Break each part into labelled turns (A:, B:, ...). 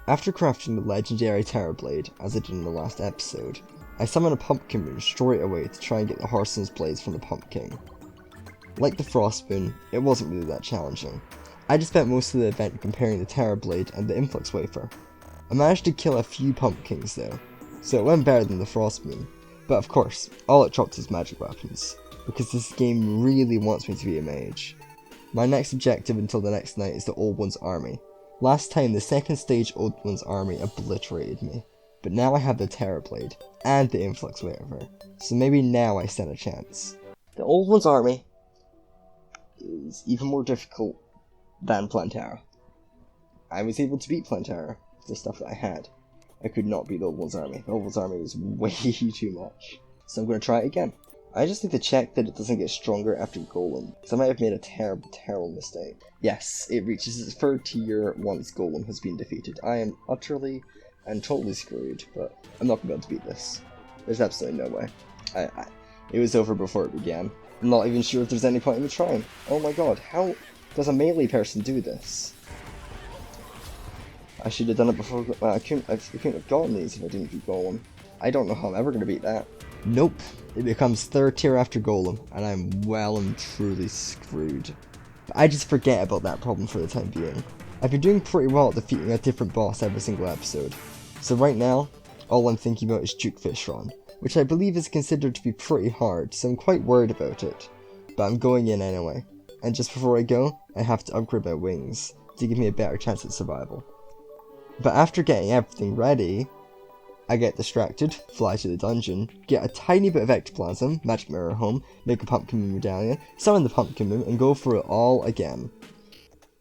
A: After crafting the legendary Terror Blade, as I did in the last episode, I summoned a Pumpkin Moon straight away to try and get the Hearthstone's Blades from the Pumpkin. Like the Frost Moon, it wasn't really that challenging. I just spent most of the event comparing the Terror Blade and the Influx Wafer. I managed to kill a few Pumpkins though, so it went better than the Frost Moon. But of course, all it dropped was magic weapons, because this game really wants me to be a mage. My next objective until the next night is the Old One's Army. Last time, the second stage Old One's Army obliterated me, but now I have the Terror Blade and the Influx Waver, so maybe now I stand a chance. The Old One's Army is even more difficult than Plantera. I was able to beat Plantera with the stuff that I had. I could not beat the Old One's Army. The Old One's Army was way too much. So I'm going to try it again. I just need to check that it doesn't get stronger after Golem, because I might have made a terrible mistake. Yes, it reaches its third tier once Golem has been defeated. I am utterly and totally screwed, but I'm not going to be able to beat this. There's absolutely no way. It was over before it began. I'm not even sure if there's any point in me trying. Oh my god, how does a melee person do this? I should have done it before. Well, I couldn't have gotten these if I didn't do Golem. I don't know how I'm ever going to beat that. Nope, it becomes third tier after Golem, and I'm well and truly screwed. But I just forget about that problem for the time being. I've been doing pretty well at defeating a different boss every single episode, so right now, all I'm thinking about is Jukefish Run, which I believe is considered to be pretty hard, so I'm quite worried about it. But I'm going in anyway, and just before I go, I have to upgrade my wings to give me a better chance at survival. But after getting everything ready, I get distracted, fly to the dungeon, get a tiny bit of ectoplasm, magic mirror home, make a pumpkin moon medallion, summon the pumpkin moon, and go for it all again.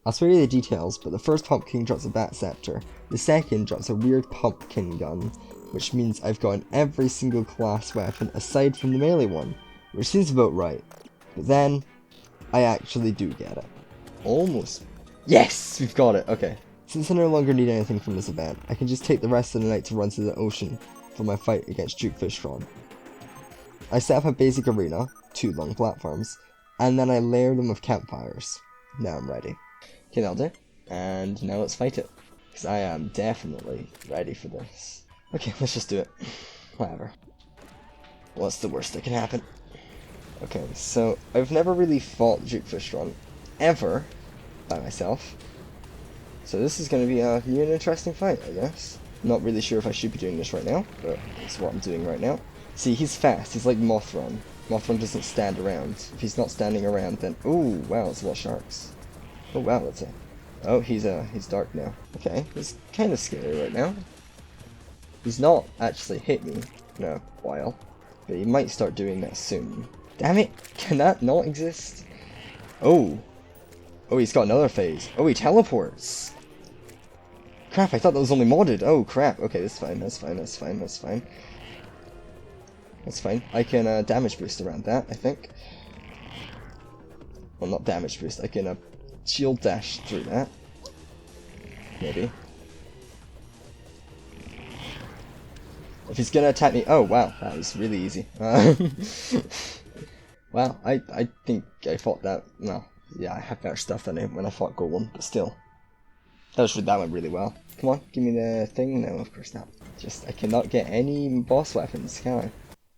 A: I'll spare you the details, but the first pumpkin drops a bat scepter, the second drops a weird pumpkin gun, which means I've gotten every single class weapon aside from the melee one, which seems about right. But then, I actually do get it. Almost. Yes! We've got it, okay. Since I no longer need anything from this event, I can just take the rest of the night to run to the ocean for my fight against Jukefish Run. I set up a basic arena, 2 long platforms, and then I layer them with campfires. Now I'm ready. Okay, that'll do. And now let's fight it, because I am definitely ready for this. Okay, let's just do it. Whatever. What's the worst that can happen? Okay, so I've never really fought Jukefish Run, ever, by myself. So this is going to be a new and interesting fight, I guess. Not really sure if I should be doing this right now, but it's what I'm doing right now. See, he's fast. He's like Mothron. Mothron doesn't stand around. If he's not standing around, then... Oh, wow, it's a lot of sharks. Oh, wow, that's it. Oh, he's dark now. Okay, he's kind of scary right now. He's not actually hit me in a while, but he might start doing that soon. Damn it! Can that not exist? Oh. Oh, he's got another phase. Oh, he teleports. Crap, I thought that was only modded. Oh, crap. Okay, that's fine, that's fine, that's fine, that's fine. That's fine. I can damage boost around that, I think. Well, not damage boost. I can shield dash through that. Maybe. If he's gonna attack me... Oh, wow. That was really easy. Wow, I think I fought that... No. Yeah, I have better stuff than when I fought Golem, but still. That went really well. Come on, give me the thing. No, of course not. Just, I cannot get any boss weapons, can I?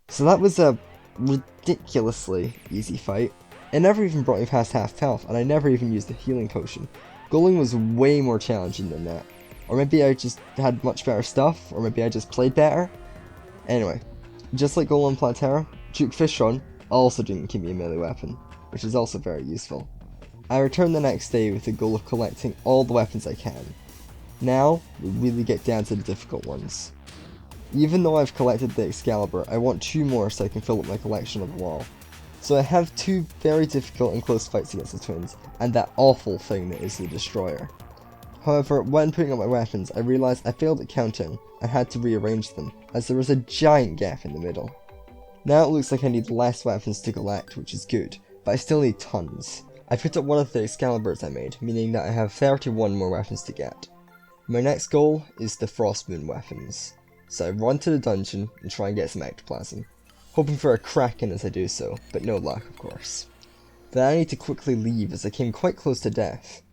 A: So that was a ridiculously easy fight. It never even brought me past half health, and I never even used the healing potion. Golem was way more challenging than that. Or maybe I just had much better stuff, or maybe I just played better. Anyway, just like Golem and Plantera, Jukefish Run also didn't give me a melee weapon, which is also very useful. I returned the next day with the goal of collecting all the weapons I can. Now, we really get down to the difficult ones. Even though I've collected the Excalibur, I want 2 more so I can fill up my collection on the wall. So I have 2 very difficult and close fights against the twins, and that awful thing that is the Destroyer. However, when putting up my weapons, I realised I failed at counting and had to rearrange them, as there was a giant gap in the middle. Now it looks like I need less weapons to collect, which is good, but I still need tons. I put up one of the Excaliburs I made, meaning that I have 31 more weapons to get. My next goal is the Frost Moon weapons, so I run to the dungeon and try and get some ectoplasm, hoping for a Kraken as I do so, but no luck of course. Then I need to quickly leave as I came quite close to death.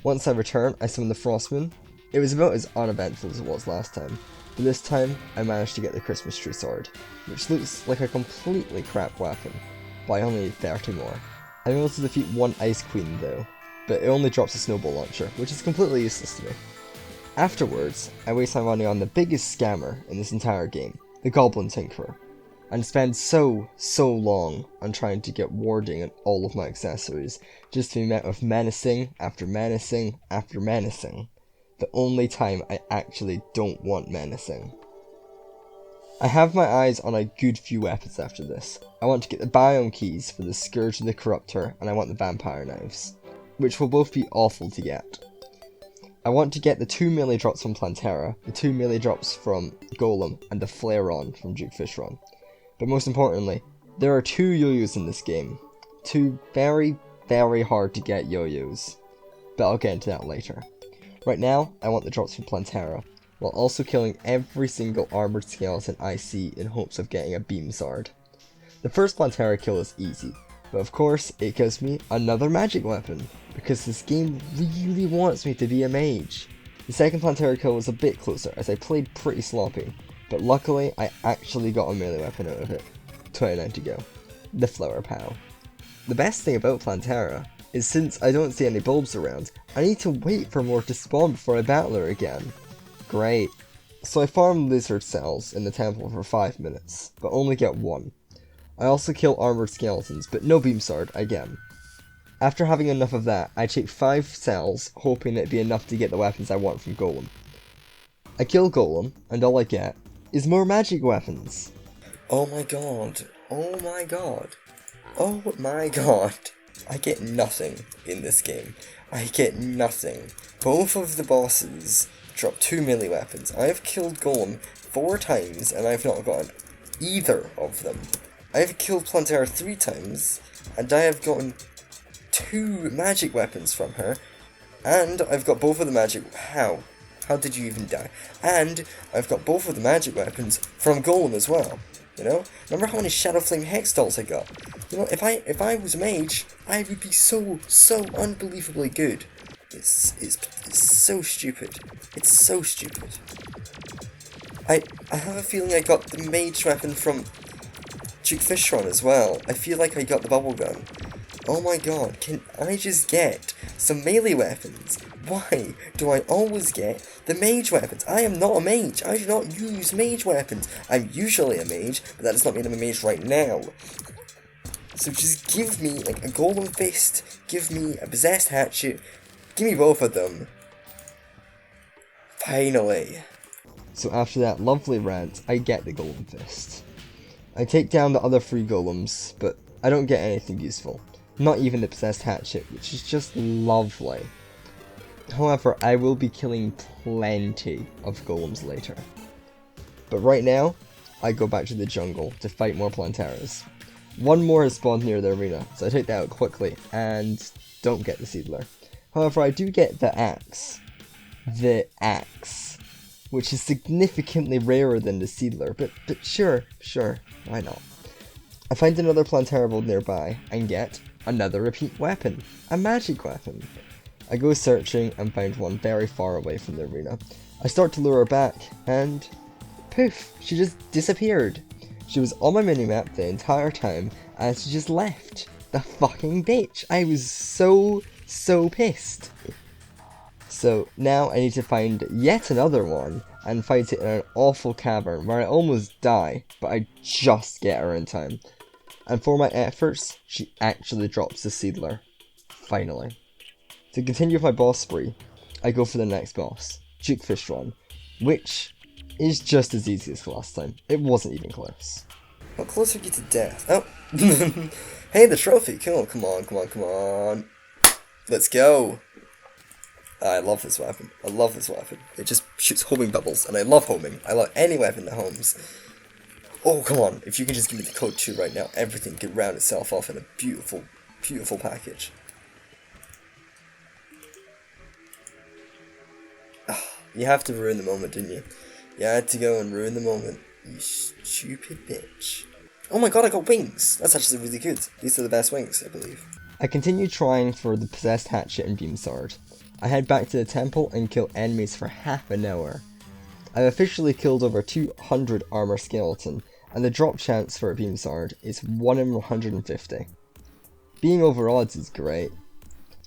A: Once I return, I summon the Frost Moon, It was about as uneventful as it was last time, but this time I managed to get the Christmas tree sword, which looks like a completely crap weapon, but I only need 30 more. I'm able to defeat one Ice Queen though, but it only drops a snowball launcher, which is completely useless to me. Afterwards, I waste my money on the biggest scammer in this entire game, the Goblin Tinkerer, and spend so long on trying to get warding on all of my accessories, just to be met with menacing after menacing after menacing. The only time I actually don't want menacing. I have my eyes on a good few weapons after this. I want to get the biome keys for the Scourge of the Corruptor, and I want the vampire knives, which will both be awful to get. I want to get the 2 melee drops from Plantera, the 2 melee drops from Golem, and the Flare-On from Duke Fishron. But most importantly, there are 2 yo-yos in this game. 2 very hard to get yo-yos. But I'll get into that later. Right now, I want the drops from Plantera, while also killing every single armored skeleton I see in hopes of getting a beam sword. The first Plantera kill is easy, but of course it gives me another magic weapon, because this game really wants me to be a mage. The second Plantera kill was a bit closer, as I played pretty sloppy, but luckily I actually got a melee weapon out of it. 29 to go. The Flower Pow. The best thing about Plantera is since I don't see any bulbs around, I need to wait for more to spawn before I battle her again. Great. So I farm lizard cells in the temple for 5 minutes, but only get 1. I also kill armored skeletons, but no beam sword again. After having enough of that, I take 5 cells, hoping it'd be enough to get the weapons I want from Golem. I kill Golem, and all I get is more magic weapons. Oh my god. Oh my god. Oh my god. I get nothing in this game. I get nothing. Both of the bosses drop 2 melee weapons. I have killed Golem 4 times, and I've not gotten either of them. I have killed Plantera 3 times, and I have gotten 2 magic weapons from her, and I've got both of the magic... How? How did you even die? And I've got both of the magic weapons from Golem as well, you know? Remember how many Shadow Flame Hex dolls I got? You know, if I was a mage, I would be so unbelievably good. It's so stupid. It's so stupid. I have a feeling I got the mage weapon from Duke Fishron as well. I feel like I got the bubble gun. Oh my god, can I just get some melee weapons? Why do I always get the mage weapons? I am not a mage. I do not use mage weapons. I'm usually a mage, but that does not mean I'm a mage right now. So just give me like a golden fist, give me a possessed hatchet, give me both of them. Finally. So after that lovely rant, I get the golden fist. I take down the other 3 golems, but I don't get anything useful. Not even the possessed hatchet, which is just lovely. However, I will be killing plenty of golems later. But right now, I go back to the jungle to fight more Planteras. 1 more has spawned near the arena, so I take that out quickly, and don't get the Seedler. However, I do get the axe. The axe. Which is significantly rarer than the Seedler, but sure, why not? I find another Plantera build nearby, and get another repeat weapon. A magic weapon. I go searching and find one very far away from the arena. I start to lure her back, and poof, she just disappeared. She was on my minimap the entire time, and she just left. The fucking bitch. I was so pissed. So now I need to find yet another one, and fight it in an awful cavern where I almost die, but I just get her in time. And for my efforts, she actually drops the Seedler. Finally. To continue with my boss spree, I go for the next boss, Duke Fishron, which is just as easy as last time. It wasn't even close. How close are you to death? Oh! Hey, the trophy! Cool, come on. Let's go! I love this weapon. It just shoots homing bubbles, and I love homing. I love any weapon that homes. Oh, come on. If you can just give me the code 2 right now, everything can round itself off in a beautiful, beautiful package. You have to ruin the moment, didn't you? You had to go and ruin the moment. You stupid bitch. Oh my god, I got wings! That's actually really good. These are the best wings, I believe. I continue trying for the possessed hatchet and beam sword. I head back to the temple and kill enemies for half an hour. I've officially killed over 200 armor skeleton, and the drop chance for a beam sword is 1 in 150. Being over odds is great.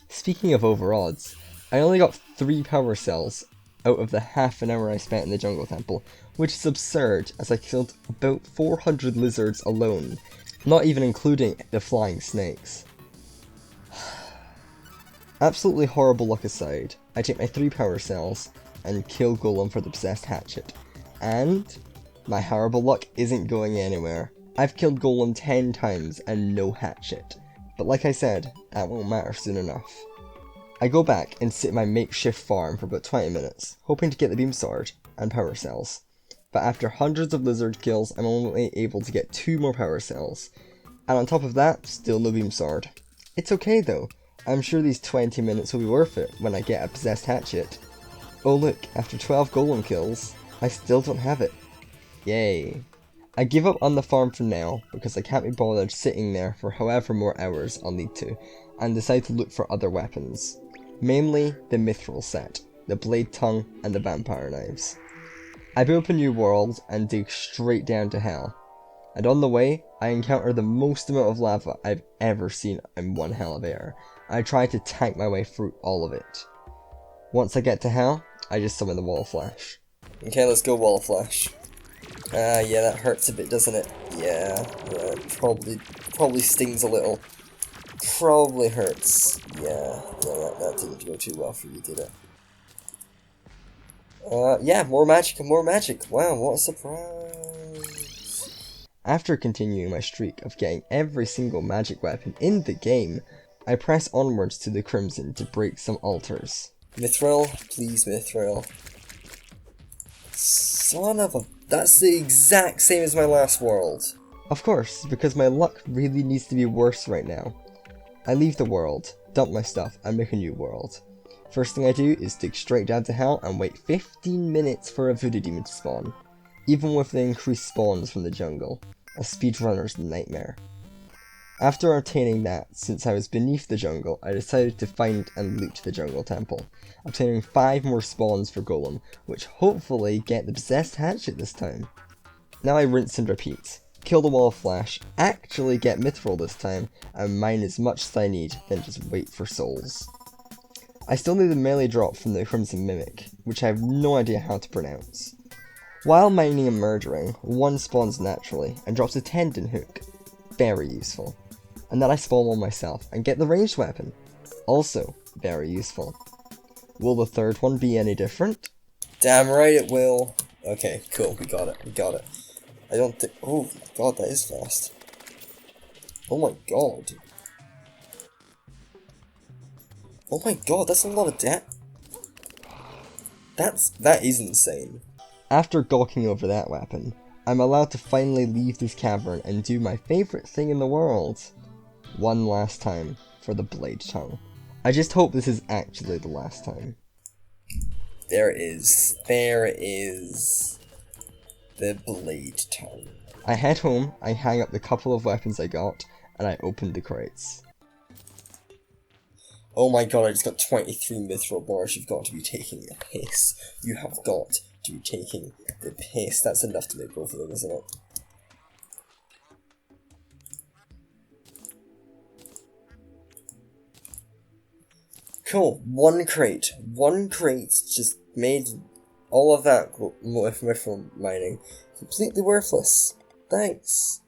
A: Speaking of over odds, I only got 3 power cells out of the half an hour I spent in the jungle temple, which is absurd as I killed about 400 lizards alone, not even including the flying snakes. Absolutely horrible luck aside, I take my 3 power cells and kill Golem for the possessed hatchet, and my horrible luck isn't going anywhere. I've killed Golem 10 times and no hatchet, but like I said, that won't matter soon enough. I go back and sit in my makeshift farm for about 20 minutes, hoping to get the beam sword and power cells. But after hundreds of lizard kills, I'm only able to get 2 more power cells. And on top of that, still no beam sword. It's okay though, I'm sure these 20 minutes will be worth it when I get a possessed hatchet. Oh look, after 12 golem kills, I still don't have it. Yay. I give up on the farm for now, because I can't be bothered sitting there for however more hours I'll need to, and decide to look for other weapons. Mainly the mithril set, the blade tongue, and the vampire knives. I build up a new world and dig straight down to hell. And on the way, I encounter the most amount of lava I've ever seen in one hell of air. I try to tank my way through all of it. Once I get to hell, I just summon the wall flash. Okay, let's go wall flash. Yeah, that hurts a bit, doesn't it? Yeah, probably stings a little. Probably hurts. Yeah, that didn't go too well for you, did it? Yeah, more magic and more magic. Wow, what a surprise. After continuing my streak of getting every single magic weapon in the game, I press onwards to the Crimson to break some altars. Mithril, please Mithril. Son of a... That's the exact same as my last world. Of course, because my luck really needs to be worse right now. I leave the world, dump my stuff, and make a new world. First thing I do is dig straight down to hell and wait 15 minutes for a voodoo demon to spawn. Even with the increased spawns from the jungle, a speedrunner's nightmare. After obtaining that, since I was beneath the jungle, I decided to find and loot the jungle temple, obtaining 5 more spawns for Golem, which hopefully get the possessed hatchet this time. Now I rinse and repeat. Kill the wall flash, actually get mithril this time, and mine as much as I need, then just wait for souls. I still need the melee drop from the Crimson Mimic, which I have no idea how to pronounce. While mining and murdering, one spawns naturally, and drops a tendon hook. Very useful. And then I spawn one myself, and get the ranged weapon. Also, very useful. Will the third one be any different? Damn right it will. Okay, cool, we got it. I don't think... Oh my god, that is fast. Oh my god. Oh my god, that's a lot of that is insane. After gawking over that weapon, I'm allowed to finally leave this cavern and do my favourite thing in the world. One last time for the blade tongue. I just hope this is actually the last time. There it is. The blade tongue. I head home, I hang up the couple of weapons I got, and I open the crates. Oh my god, I just got 23 mithril bars. You've got to be taking the piss. You have got to be taking the piss. That's enough to make both of them, isn't it? Cool. One crate just made all of that mithril mining completely worthless. Thanks.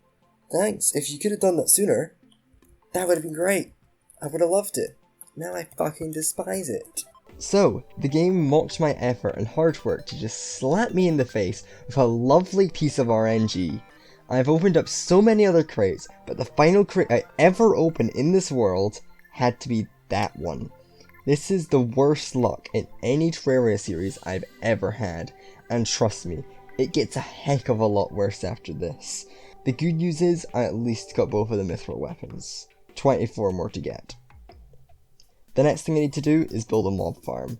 A: If you could have done that sooner, that would have been great. I would have loved it. Now I fucking despise it. So, the game mocked my effort and hard work to just slap me in the face with a lovely piece of RNG. I've opened up so many other crates, but the final crate I ever opened in this world had to be that one. This is the worst luck in any Terraria series I've ever had, and trust me, it gets a heck of a lot worse after this. The good news is, I at least got both of the mithril weapons. 24 more to get. The next thing I need to do is build a mob farm.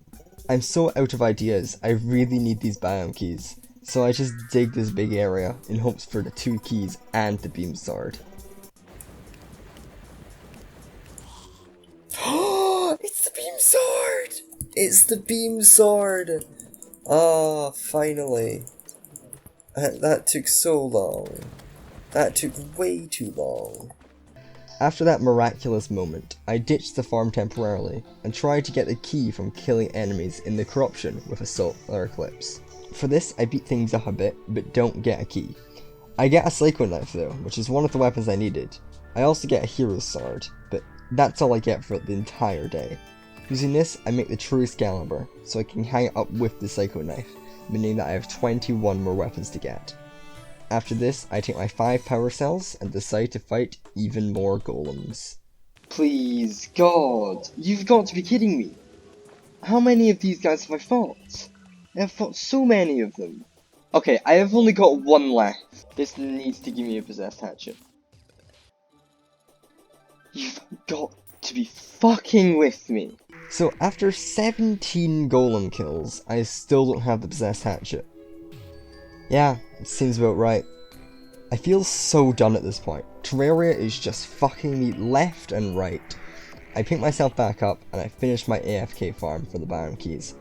A: I'm so out of ideas, I really need these biome keys, so I just dig this big area in hopes for the 2 keys and the beam sword. It's the beam sword! It's the beam sword! Ah, finally. That took so long. That took way too long. After that miraculous moment, I ditched the farm temporarily and tried to get the key from killing enemies in the corruption with a solar eclipse. For this, I beat things up a bit, but don't get a key. I get a slaking knife though, which is one of the weapons I needed. I also get a hero's sword, but that's all I get for the entire day. Using this, I make the true Excalibur, so I can hang it up with the slaking knife, meaning that I have 21 more weapons to get. After this, I take my 5 power cells and decide to fight even more golems. Please, God, you've got to be kidding me. How many of these guys have I fought? I have fought so many of them. Okay, I have only got one left. This needs to give me a possessed hatchet. You've got to be fucking with me. So after 17 golem kills, I still don't have the possessed hatchet. Yeah, it seems about right. I feel so done at this point. Terraria is just fucking me left and right. I pick myself back up and I finish my AFK farm for the Baron keys.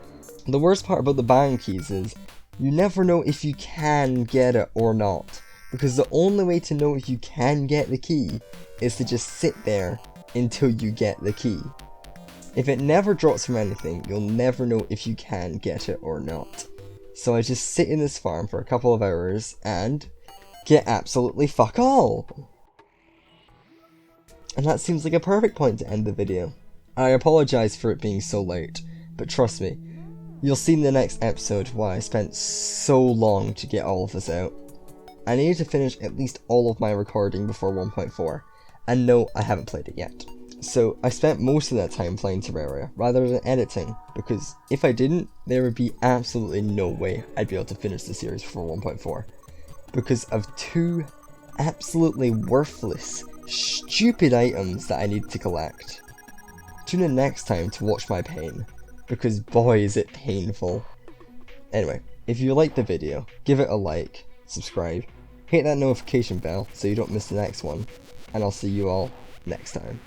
A: The worst part about the Baron keys is, you never know if you can get it or not, because the only way to know if you can get the key is to just sit there until you get the key. If it never drops from anything, you'll never know if you can get it or not. So I just sit in this farm for a couple of hours and get absolutely fuck all. And that seems like a perfect point to end the video. I apologise for it being so late, but trust me, you'll see in the next episode why I spent so long to get all of this out. I needed to finish at least all of my recording before 1.4, and no, I haven't played it yet. So I spent most of that time playing Terraria rather than editing, because if I didn't, there would be absolutely no way I'd be able to finish the series before 1.4, because of 2 absolutely worthless, stupid items that I need to collect. Tune in next time to watch my pain, because boy is it painful. Anyway, if you liked the video, give it a like, subscribe, hit that notification bell so you don't miss the next one, and I'll see you all next time.